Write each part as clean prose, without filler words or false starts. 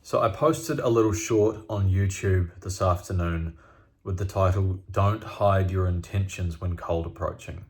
So I posted a little short on YouTube this afternoon with the title, "Don't Hide Your Intentions When Cold Approaching."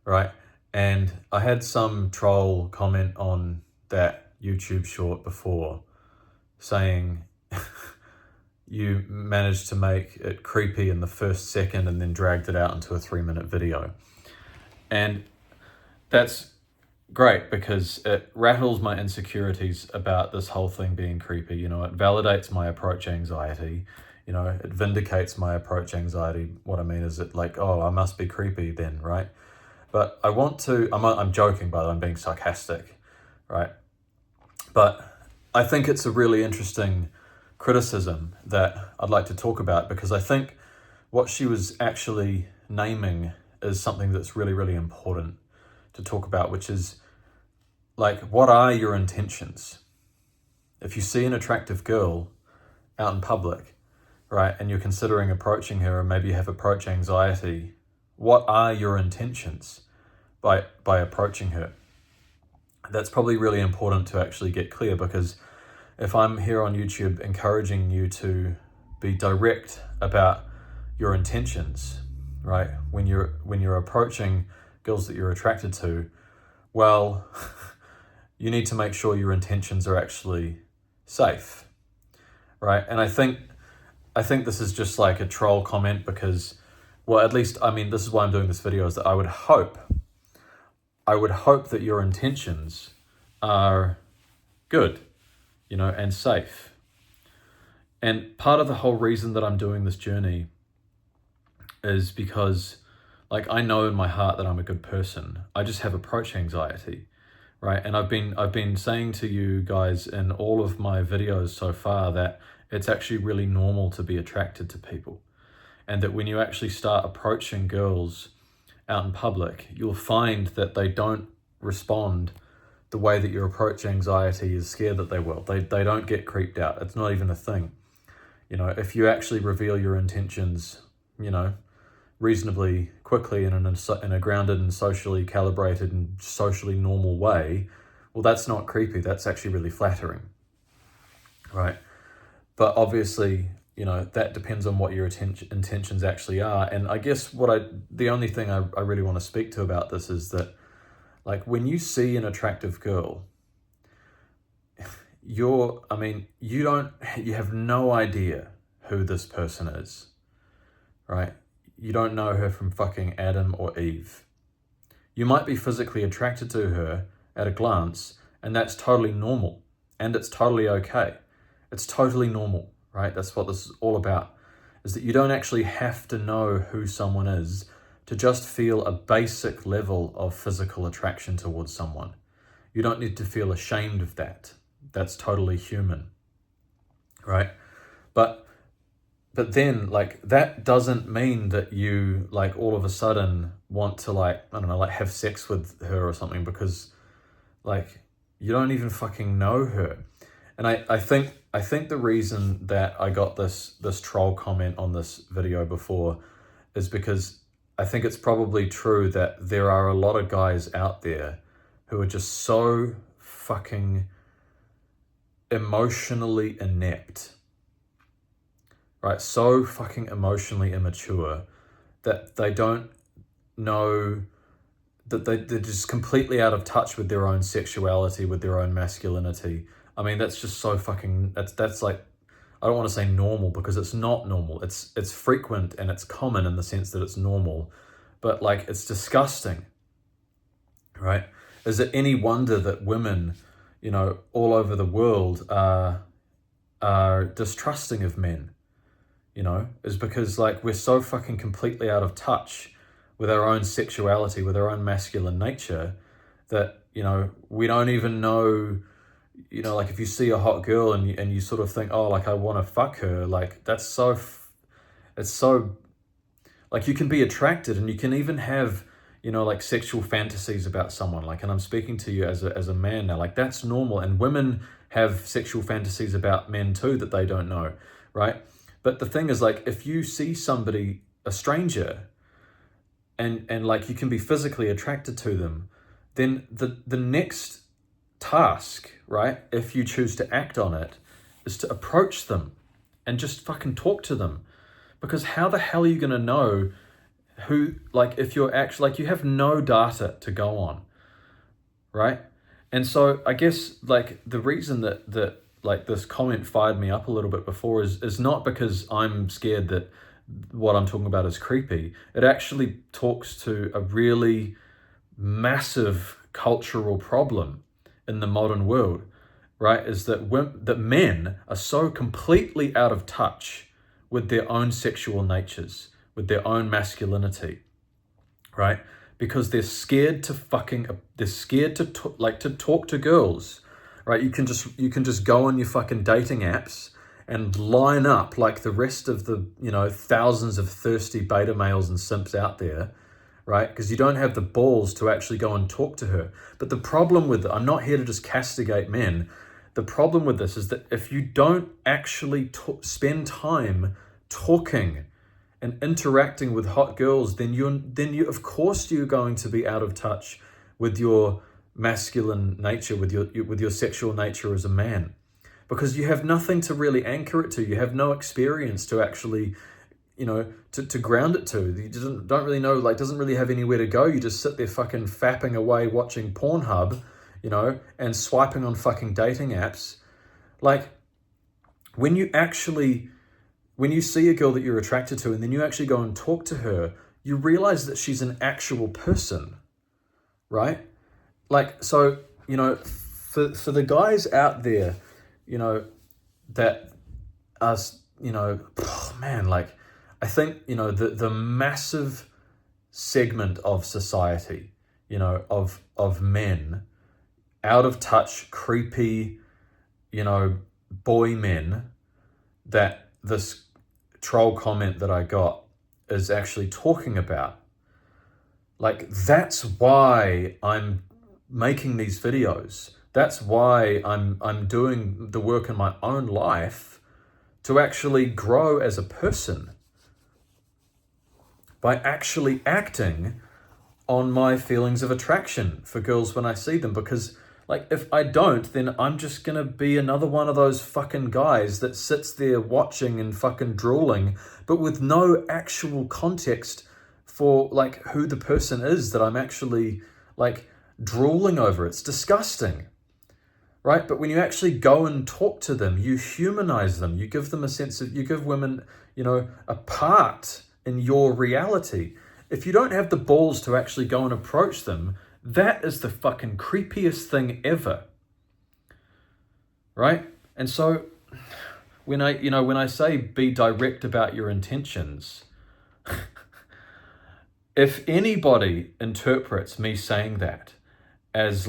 Right? And I had some troll comment on that YouTube short before saying you managed to make it creepy in the first second and then dragged it out into a 3-minute video. And that's great because it rattles my insecurities about this whole thing being creepy. You know, it validates my approach anxiety. You know, it vindicates my approach anxiety. What I mean is it like, oh, I must be creepy then, right? But I want to, I'm joking by the way, I'm being sarcastic, right? But I think it's a really interesting criticism that I'd like to talk about, because I think what she was actually naming is something that's really, really important to talk about, which is like, what are your intentions? If you see an attractive girl out in public, right, and you're considering approaching her, or maybe you have approach anxiety, what are your intentions by approaching her? That's probably really important to actually get clear, because if I'm here on YouTube encouraging you to be direct about your intentions, right, when you're approaching girls that you're attracted to, well, you need to make sure your intentions are actually safe, right? And I think this is just like a troll comment because, well, at least, I mean, this is why I'm doing this video, is that I would hope that your intentions are good, you know, and safe. And part of the whole reason that I'm doing this journey is because, like, I know in my heart that I'm a good person. I just have approach anxiety, right? And I've been saying to you guys in all of my videos so far that it's actually really normal to be attracted to people. And that when you actually start approaching girls out in public, you'll find that they don't respond the way that your approach anxiety is scared that they will. They don't get creeped out. It's not even a thing. You know, if you actually reveal your intentions, you know, reasonably quickly in a grounded and socially calibrated and socially normal way, well, that's not creepy. That's actually really flattering, right? But obviously, you know, that depends on what your intentions actually are. And I guess the only thing I really want to speak to about this is that, like, when you see an attractive girl, you have no idea who this person is, right? You don't know her from fucking Adam or Eve. You might be physically attracted to her at a glance, and that's totally normal, and it's totally okay. It's totally normal, right? That's what this is all about, is that you don't actually have to know who someone is to just feel a basic level of physical attraction towards someone. You don't need to feel ashamed of that. That's totally human, right? But then, like, that doesn't mean that you, like, all of a sudden want to, like, I don't know, like, have sex with her or something, because, like, you don't even fucking know her. And I think the reason that I got this troll comment on this video before is because I think it's probably true that there are a lot of guys out there who are just so fucking emotionally inept, right? So fucking emotionally immature that they don't know, that they're just completely out of touch with their own sexuality, with their own masculinity. I mean, that's just so fucking, that's like, I don't want to say normal, because it's not normal. It's frequent and it's common in the sense that it's normal, but, like, it's disgusting, right? Is it any wonder that women, you know, all over the world are distrusting of men? You know, is because, like, we're so fucking completely out of touch with our own sexuality, with our own masculine nature, that, you know, we don't even know, you know, like, if you see a hot girl and you sort of think, oh, like, I want to fuck her, like, that's so, it's so, like, you can be attracted and you can even have, you know, like, sexual fantasies about someone, like, and I'm speaking to you as a man now, like, that's normal. And women have sexual fantasies about men too that they don't know, right? But the thing is, like, if you see somebody, a stranger, and like, you can be physically attracted to them, then the next task, right, if you choose to act on it, is to approach them and just fucking talk to them. Because how the hell are you going to know who, like, if you're actually, like, you have no data to go on, right? And so I guess, like, the reason that like this comment fired me up a little bit before is not because I'm scared that what I'm talking about is creepy. It actually talks to a really massive cultural problem in the modern world, right? Is that men are so completely out of touch with their own sexual natures, with their own masculinity, right? Because they're scared to talk to girls, right? You can just go on your fucking dating apps and line up like the rest of the, thousands of thirsty beta males and simps out there, right? Because you don't have the balls to actually go and talk to her. But the problem with it, I'm not here to just castigate men. The problem with this is that if you don't actually spend time talking and interacting with hot girls, then you of course you're going to be out of touch with your masculine nature, with your sexual nature as a man, because you have nothing to really anchor it to. You have no experience to actually, to ground it to. You don't really know, like, doesn't really have anywhere to go. You just sit there fucking fapping away watching Pornhub, and swiping on fucking dating apps. Like, when you see a girl that you're attracted to and then you actually go and talk to her, you realize that she's an actual person, right? Like, so, for the guys out there, that are, man, like, I think, the massive segment of society, of men, out of touch, creepy, boy men, that this troll comment that I got is actually talking about. Like, that's why I'm making these videos. That's why I'm doing the work in my own life to actually grow as a person, by actually acting on my feelings of attraction for girls when I see them. Because, like, if I don't, then I'm just going to be another one of those fucking guys that sits there watching and fucking drooling, but with no actual context for, like, who the person is that I'm actually, like, drooling over. It's disgusting, right? But when you actually go and talk to them, you humanize them. You give them a sense of, you give women, a part in your reality. If you don't have the balls to actually go and approach them, that is the fucking creepiest thing ever, right? And so when I say be direct about your intentions, if anybody interprets me saying that as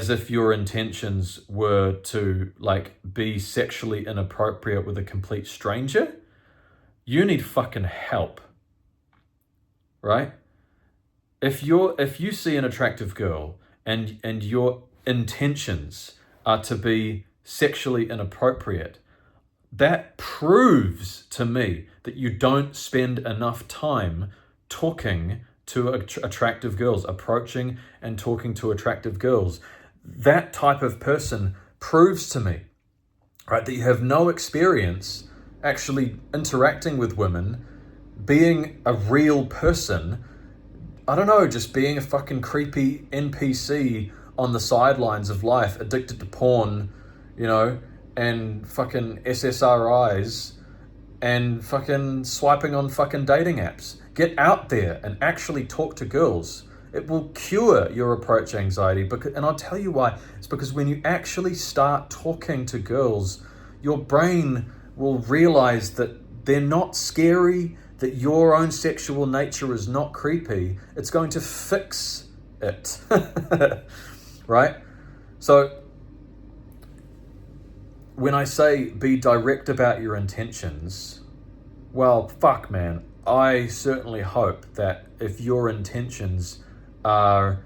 if your intentions were to, like, be sexually inappropriate with a complete stranger, you need fucking help, right? If you see an attractive girl and your intentions are to be sexually inappropriate, that proves to me that you don't spend enough time talking to attractive girls, approaching and talking to attractive girls. That type of person proves to me, right, that you have no experience actually interacting with women, being a real person. I don't know, just being a fucking creepy NPC on the sidelines of life, addicted to porn, and fucking SSRIs, and fucking swiping on fucking dating apps. Get out there and actually talk to girls. It will cure your approach anxiety. And I'll tell you why. It's because when you actually start talking to girls, your brain will realize that they're not scary, that your own sexual nature is not creepy. It's going to fix it, right? So when I say be direct about your intentions, well, fuck, man, I certainly hope that if your intentions are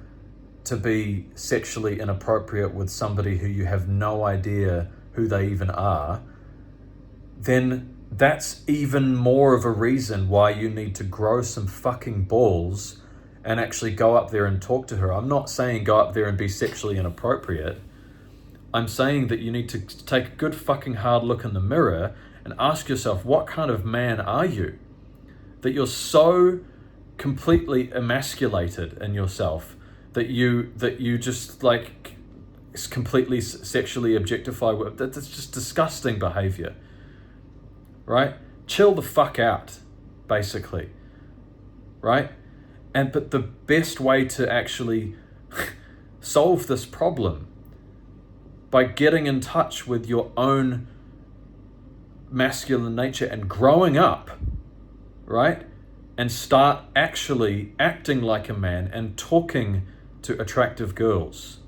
to be sexually inappropriate with somebody who you have no idea who they even are, then that's even more of a reason why you need to grow some fucking balls and actually go up there and talk to her. I'm not saying go up there and be sexually inappropriate. I'm saying that you need to take a good fucking hard look in the mirror and ask yourself, what kind of man are you? That you're so completely emasculated in yourself that you just like completely sexually objectify. That's just disgusting behavior, right? Chill the fuck out, basically, right? But the best way to actually solve this problem by getting in touch with your own masculine nature and growing up, right? And start actually acting like a man and talking to attractive girls